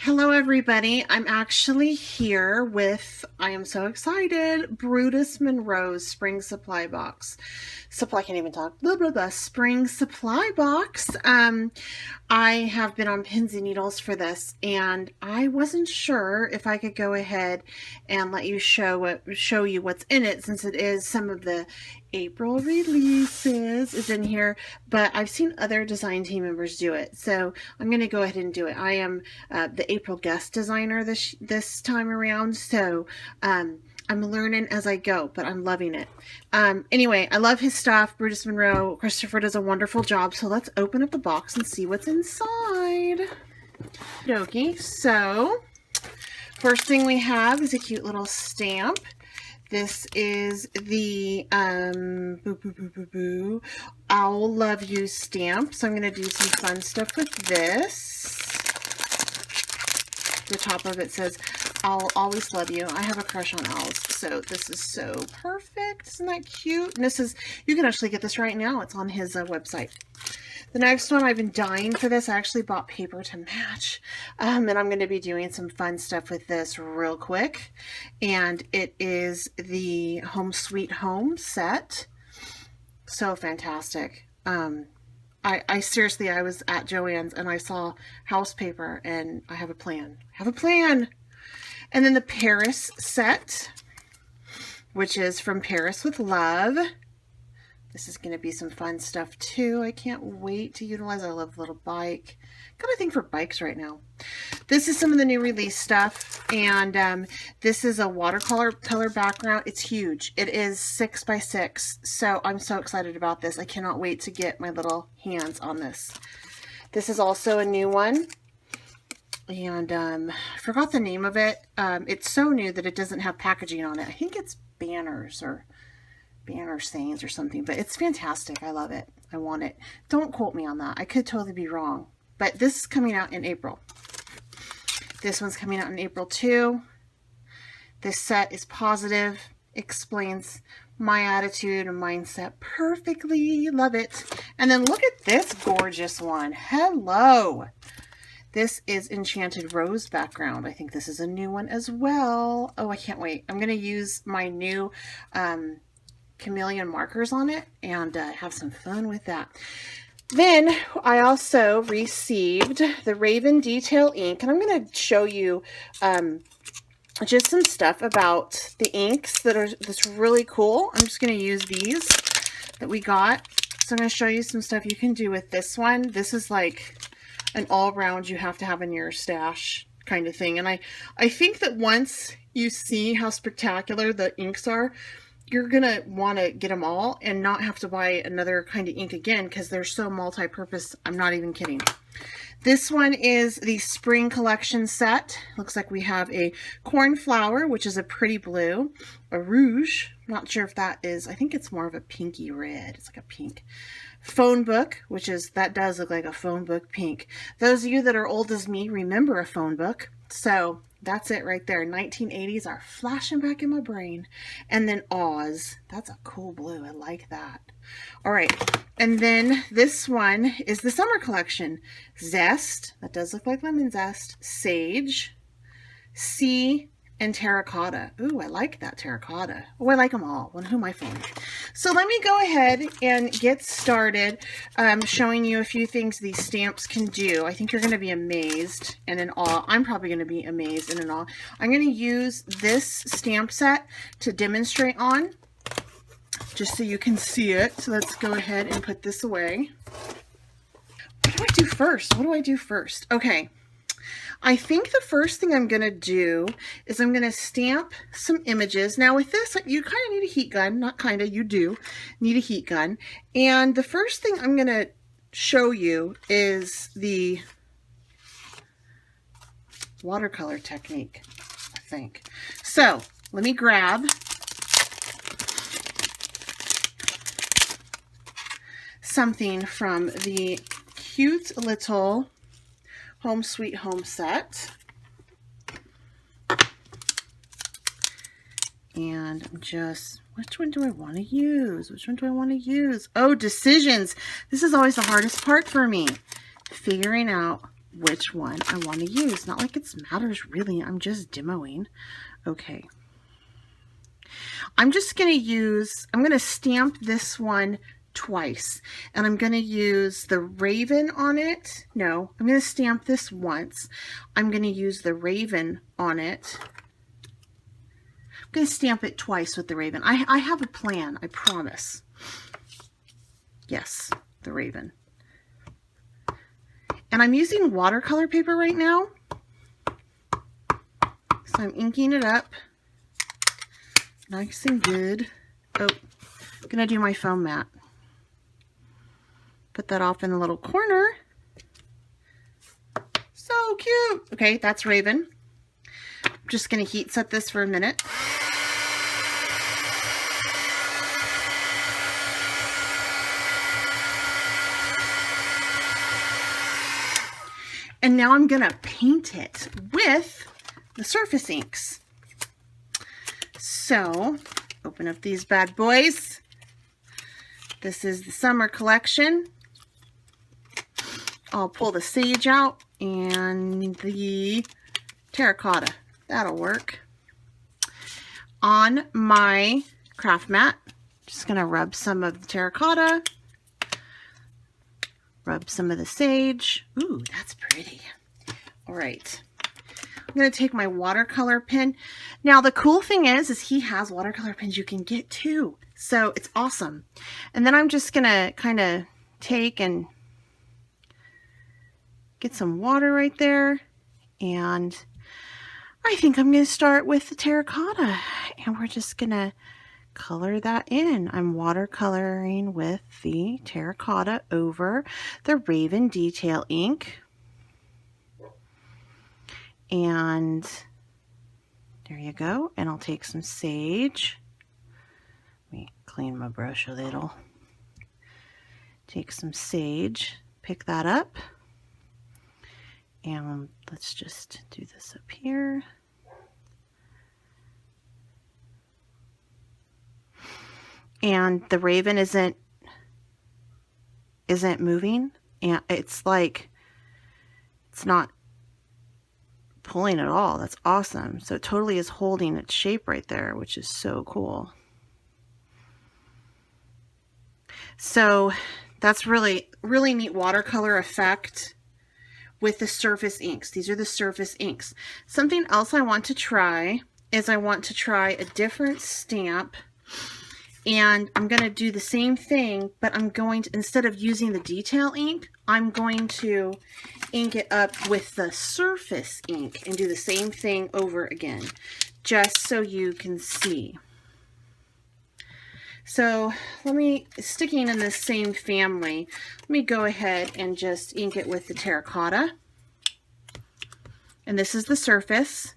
Hello everybody, I'm actually here with, I am so excited, Brutus Monroe's Spring Supply Box. I can't even talk, blah blah blah, Spring Supply Box. I have been on pins and needles for this and I wasn't sure if I could go ahead and let you show you what's in it, since it is some of the April releases is in here, but I've seen other design team members do it, so I'm going to go ahead and do it. I am the April guest designer this time around, so I'm learning as I go, but I'm loving it. Anyway, I love his stuff. Brutus Monroe, Christopher does a wonderful job, so let's open up the box and see what's inside. Okay, so first thing we have is a cute little stamp. This is the I'll Love You stamp. So I'm going to do some fun stuff with this. The top of it says, I'll always love you. I have a crush on owls, so this is so perfect. Isn't that cute? And this is, you can actually get this right now. It's on his website. The next one, I've been dying for this. I actually bought paper to match, and I'm going to be doing some fun stuff with this real quick. And it is the Home Sweet Home set. So fantastic. I seriously, I was at Joann's and I saw house paper and I have a plan. And then the Paris set, which is From Paris with Love. This is going to be some fun stuff too. I can't wait to utilize. I love the little bike. Got a thing for bikes right now. This is some of the new release stuff, and this is a watercolor background. It's huge. It is 6 by 6, so I'm so excited about this. I cannot wait to get my little hands on this. This is also a new one, and I forgot the name of it. It's so new that it doesn't have packaging on it. I think it's banners or banner sayings or something, but it's fantastic. I love it. I want it. Don't quote me on that. I could totally be wrong, but this is coming out in April. This one's coming out in April too. This set is positive, explains my attitude and mindset perfectly. Love it. And then look at this gorgeous one. Hello. This is Enchanted Rose background. I think this is a new one as well. Oh, I can't wait. I'm going to use my new chameleon markers on it and have some fun with that. Then I also received the Raven Detail ink, and I'm going to show you just some stuff about the inks that's really cool. I'm just going to use these that we got. So I'm going to show you some stuff you can do with this one. This is like an all-round you have to have in your stash kind of thing. And I think that once you see how spectacular the inks are, you're going to want to get them all and not have to buy another kind of ink again because they're so multi-purpose. I'm not even kidding. This one is the Spring Collection set. Looks like we have a Cornflower, which is a pretty blue, a Rouge. Not sure if that is, I think it's more of a pinky red. It's like a pink. Phone Book, which is, that does look like a phone book pink. Those of you that are old as me remember a phone book. So that's it right there. 1980s are flashing back in my brain. And then Oz. That's a cool blue. I like that. All right. And then this one is the Summer Collection. Zest. That does look like lemon zest. Sage. Sea. And Terracotta. Ooh, I like that terracotta. Oh, I like them all. Well, who am I fooling? So let me go ahead and get started showing you a few things these stamps can do. I think you're going to be amazed and in awe. I'm probably going to be amazed and in awe. I'm going to use this stamp set to demonstrate on, just so you can see it. So let's go ahead and put this away. What do I do first? Okay. I think the first thing I'm going to do is I'm going to stamp some images. Now with this, you kind of need a heat gun. Not kind of, you do need a heat gun. And the first thing I'm going to show you is the watercolor technique, I think. So let me grab something from the cute little Home Sweet Home set. And I'm just, which one do I want to use? Oh, decisions. This is always the hardest part for me. Figuring out which one I want to use. Not like it matters really. I'm just demoing. Okay. I'm just going to use, I'm going to stamp this one twice, and I'm going to use the raven on it. No, I'm going to stamp this once. I'm going to use the raven on it. I'm going to stamp it twice with the raven. I have a plan, I promise. Yes, the raven. And I'm using watercolor paper right now. So I'm inking it up nice and good. Oh, I'm going to do my foam mat. Put that off in the little corner. So cute. Okay, that's raven. I'm just going to heat set this for a minute. And now I'm going to paint it with the surface inks. So, open up these bad boys. This is the summer collection. I'll pull the sage out and the terracotta. That'll work. On my craft mat, just going to rub some of the terracotta. Rub some of the sage. Ooh, that's pretty. All right. I'm going to take my watercolor pen. Now, the cool thing is he has watercolor pens you can get too. So it's awesome. And then I'm just going to kind of take and get some water right there. And I think I'm going to start with the terracotta. And we're just going to color that in. I'm watercoloring with the terracotta over the Raven detail ink. And there you go. And I'll take some sage. Let me clean my brush a little. Take some sage, pick that up. And let's just do this up here. And the raven isn't moving, and it's like it's not pulling at all. That's awesome. So it totally is holding its shape right there, which is so cool. So that's really neat watercolor effect with the surface inks. These are the surface inks. Something else I want to try is I want to try a different stamp. And I'm going to do the same thing, but I'm going to, instead of using the detail ink, I'm going to ink it up with the surface ink and do the same thing over again, just so you can see. So sticking in this same family, let me go ahead and just ink it with the terracotta. And this is the surface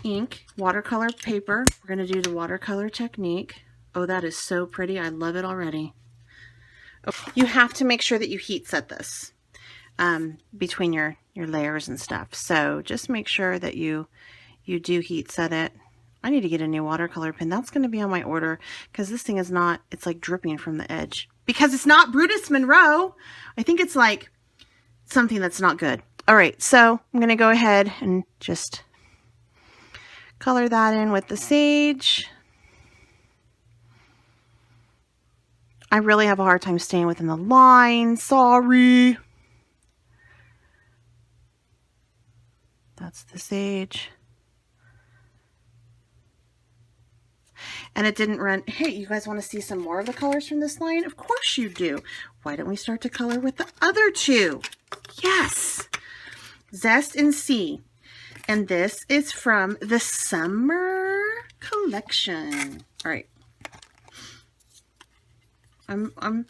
ink, watercolor paper. We're going to do the watercolor technique. Oh, that is so pretty. I love it already. Okay. You have to make sure that you heat set this between your layers and stuff. So just make sure that you do heat set it. I need to get a new watercolor pen. That's going to be on my order because this thing is not, it's like dripping from the edge. Because it's not Brutus Monroe. I think it's like something that's not good. All right, so I'm going to go ahead and just color that in with the sage. I really have a hard time staying within the line. Sorry. That's the sage. And it didn't run. Hey, you guys want to see some more of the colors from this line? Of course you do. Why don't we start to color with the other two? Yes. Zest and Sea. And this is from the summer collection. All right. I'm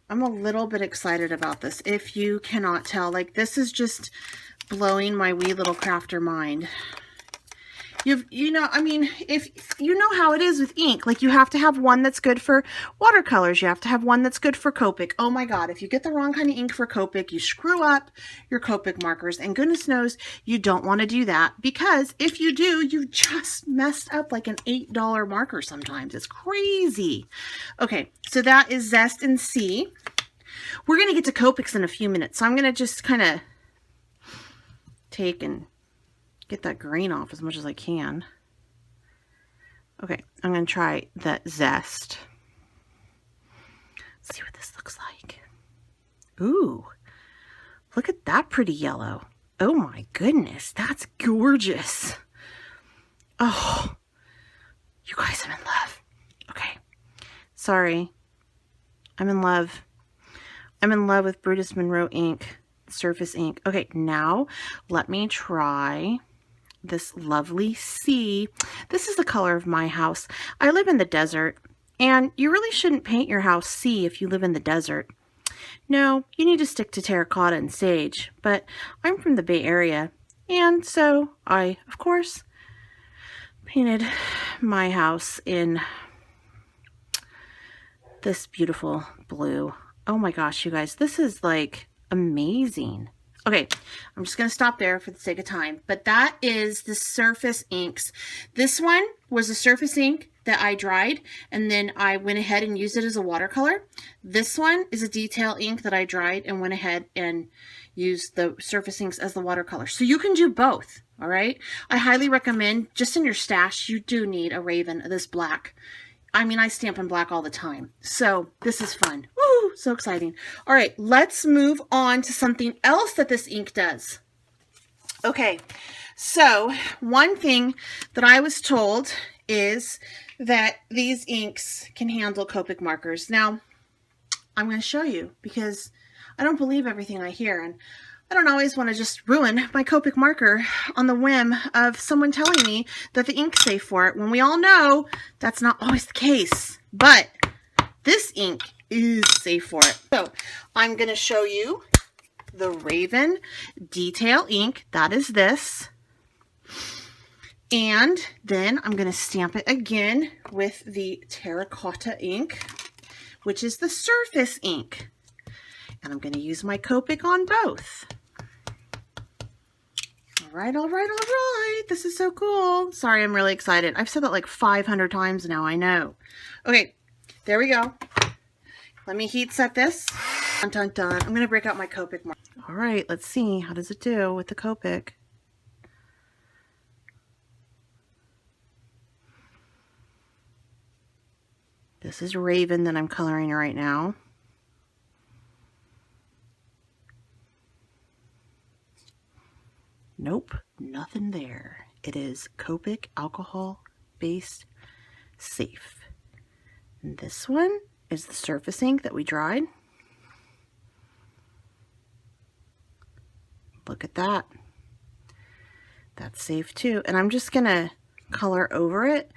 a little bit excited about this. If you cannot tell, like this is just blowing my wee little crafter mind. You know, I mean, if you know how it is with ink, like you have to have one that's good for watercolors. You have to have one that's good for Copic. Oh my God, if you get the wrong kind of ink for Copic, you screw up your Copic markers. And goodness knows you don't want to do that, because if you do, you just messed up like an $8 marker sometimes. It's crazy. Okay, so that is Zest and Sea. We're going to get to Copics in a few minutes, so I'm going to just kind of take and get that green off as much as I can. Okay, I'm going to try that Zest. Let's see what this looks like. Ooh, look at that pretty yellow. Oh my goodness, that's gorgeous. Oh, you guys, I'm in love. Okay, sorry. I'm in love. I'm in love with Brutus Monroe ink, surface ink. Okay, now let me try this lovely sea. This is the color of my house. I live in the desert, and you really shouldn't paint your house sea if you live in the desert. No, you need to stick to terracotta and sage, but I'm from the Bay Area, and so I, of course, painted my house in this beautiful blue. Oh my gosh, you guys, this is like amazing. Okay, I'm just going to stop there for the sake of time, but that is the surface inks. This one was a surface ink that I dried, and then I went ahead and used it as a watercolor. This one is a detail ink that I dried and went ahead and used the surface inks as the watercolor. So you can do both, all right? I highly recommend, just in your stash, you do need a Raven, this black. I mean, I stamp in black all the time. So this is fun. Woo, so exciting. All right, let's move on to something else that this ink does. Okay, so one thing that I was told is that these inks can handle Copic markers. Now, I'm going to show you because I don't believe everything I hear, and I don't always want to just ruin my Copic marker on the whim of someone telling me that the ink's safe for it, when we all know that's not always the case. But this ink is safe for it. So I'm going to show you the Raven detail ink. That is this. And then I'm going to stamp it again with the terracotta ink, which is the surface ink. And I'm going to use my Copic on both. All right, all right, all right. This is so cool. Sorry, I'm really excited. I've said that like 500 times now, I know. Okay, there we go. Let me heat set this. Dun, dun, dun. I'm going to break out my Copic marker. All right, let's see. How does it do with the Copic? This is Raven that I'm coloring right now. Nope, nothing there. It is Copic alcohol-based safe. And this one is the surface ink that we dried. Look at that. That's safe too. And I'm just gonna color over it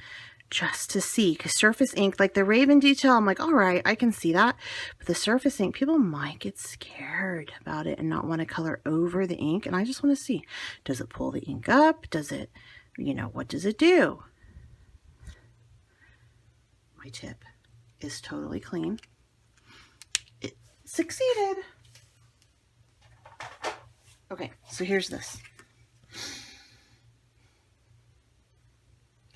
just to see, because surface ink, like the Raven detail, I'm like, all right, I can see that. But the surface ink, people might get scared about it and not want to color over the ink. And I just want to see, does it pull the ink up? Does it, you know, what does it do? My tip is totally clean. It succeeded. Okay, so here's this.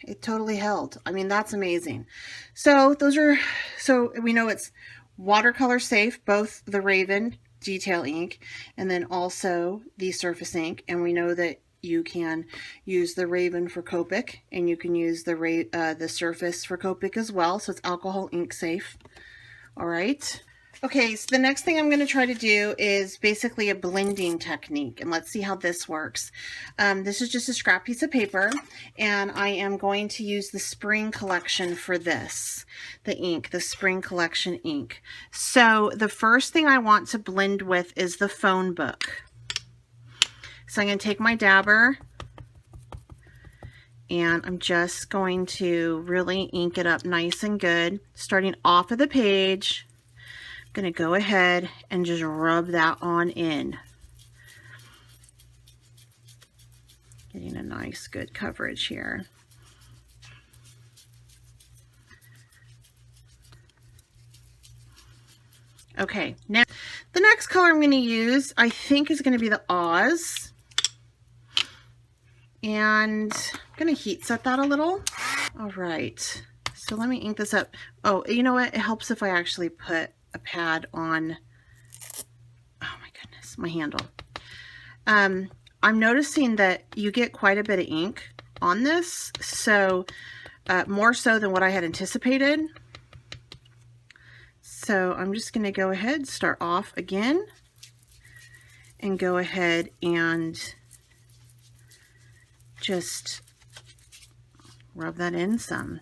It totally held. I mean, that's amazing. So those are, so we know it's watercolor safe, both the Raven detail ink and then also the surface ink. And we know that you can use the Raven for Copic and you can use the surface for Copic as well. So it's alcohol ink safe. All right. Okay, so the next thing I'm going to try to do is basically a blending technique, and let's see how this works. This is just a scrap piece of paper, and I am going to use the Spring Collection for this, the ink, the Spring Collection ink. So the first thing I want to blend with is the phone book. So I'm going to take my dabber, and I'm just going to really ink it up nice and good, starting off of the page. Going to go ahead and just rub that on in. Getting a nice good coverage here. Okay, now the next color I'm going to use, I think, is going to be the Oz. And I'm going to heat set that a little. All right, so let me ink this up. Oh, you know what? It helps if I actually put a pad on this, my handle. I'm noticing that you get quite a bit of ink on this, so more so than what I had anticipated. So I'm just going to go ahead, start off again, and go ahead and just rub that in some.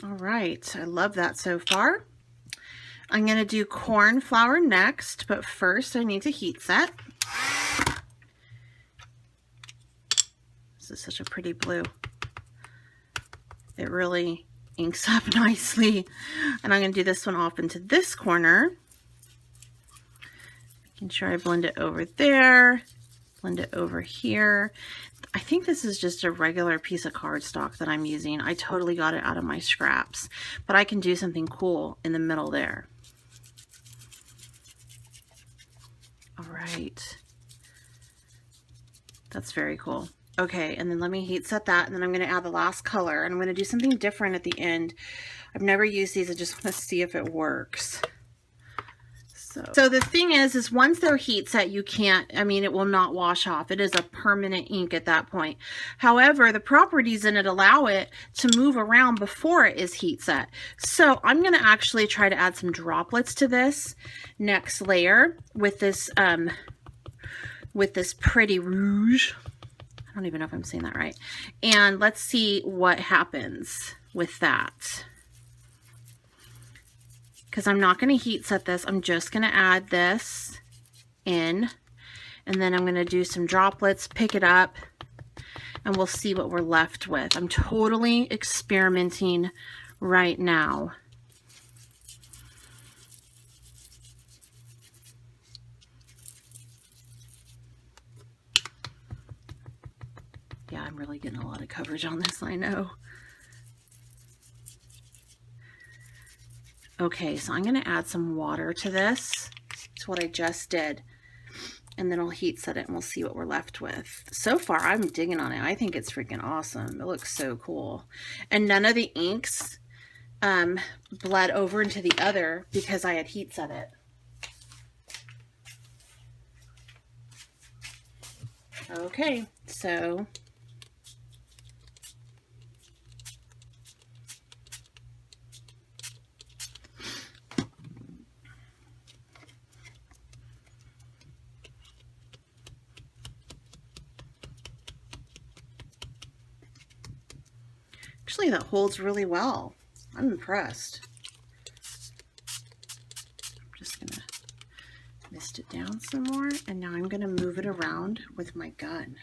All right, I love that so far. I'm going to do corn flour next, but first I need to heat set. This is such a pretty blue. It really inks up nicely. And I'm going to do this one off into this corner. Making sure I blend it over there, blend it over here. I think this is just a regular piece of cardstock that I'm using. I totally got it out of my scraps, but I can do something cool in the middle there. All right. That's very cool. Okay, and then let me heat set that, and then I'm going to add the last color, and I'm going to do something different at the end. I've never used these. I just want to see if it works. So the thing is once they're heat set, you can't, I mean, it will not wash off. It is a permanent ink at that point. However, the properties in it allow it to move around before it is heat set. So I'm going to actually try to add some droplets to this next layer with this pretty rouge. I don't even know if I'm saying that right. And let's see what happens with that. Because I'm not going to heat set this. I'm just going to add this in. And then I'm going to do some droplets, pick it up, and we'll see what we're left with. I'm totally experimenting right now. Yeah, I'm really getting a lot of coverage on this, I know. Okay, so I'm going to add some water to this. It's what I just did. And then I'll heat set it and we'll see what we're left with. So far, I'm digging on it. I think it's freaking awesome. It looks so cool. And none of the inks bled over into the other because I had heat set it. Okay, so actually, that holds really well. I'm impressed. I'm just going to mist it down some more, and now I'm going to move it around with my gun.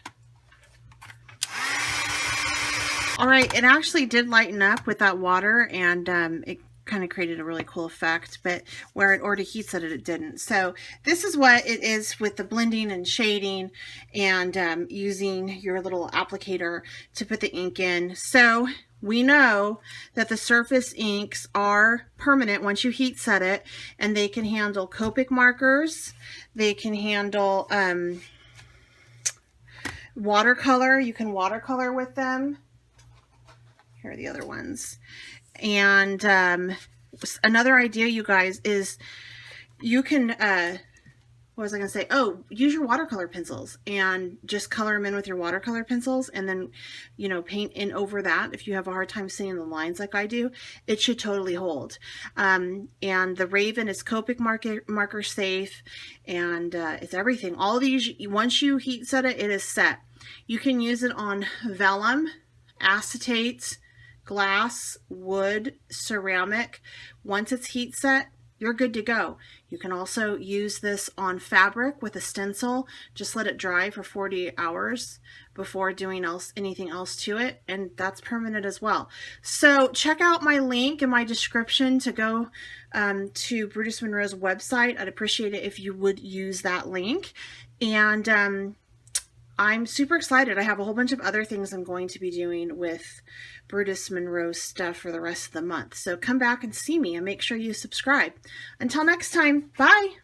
All right, it actually did lighten up with that water, and it kind of created a really cool effect, but where it already heat set it, it didn't. So this is what it is with the blending and shading and using your little applicator to put the ink in. So we know that the surface inks are permanent once you heat set it, and they can handle Copic markers. They can handle watercolor. You can watercolor with them. Here are the other ones. And another idea, you guys, is you can, what was I going to say? Oh, use your watercolor pencils and just color them in with your watercolor pencils, and then, you know, paint in over that. If you have a hard time seeing the lines like I do, it should totally hold. And the Raven is Copic marker safe, and it's everything. All of these, once you heat set it, it is set. You can use it on vellum, acetate, glass, wood, ceramic. Once it's heat set, you're good to go. You can also use this on fabric with a stencil. Just let it dry for 48 hours before doing anything else to it, and that's permanent as well. So check out my link in my description to go to Brutus Monroe's website. I'd appreciate it if you would use that link. And I'm super excited. I have a whole bunch of other things I'm going to be doing with Brutus Monroe stuff for the rest of the month. So come back and see me and make sure you subscribe. Until next time, bye.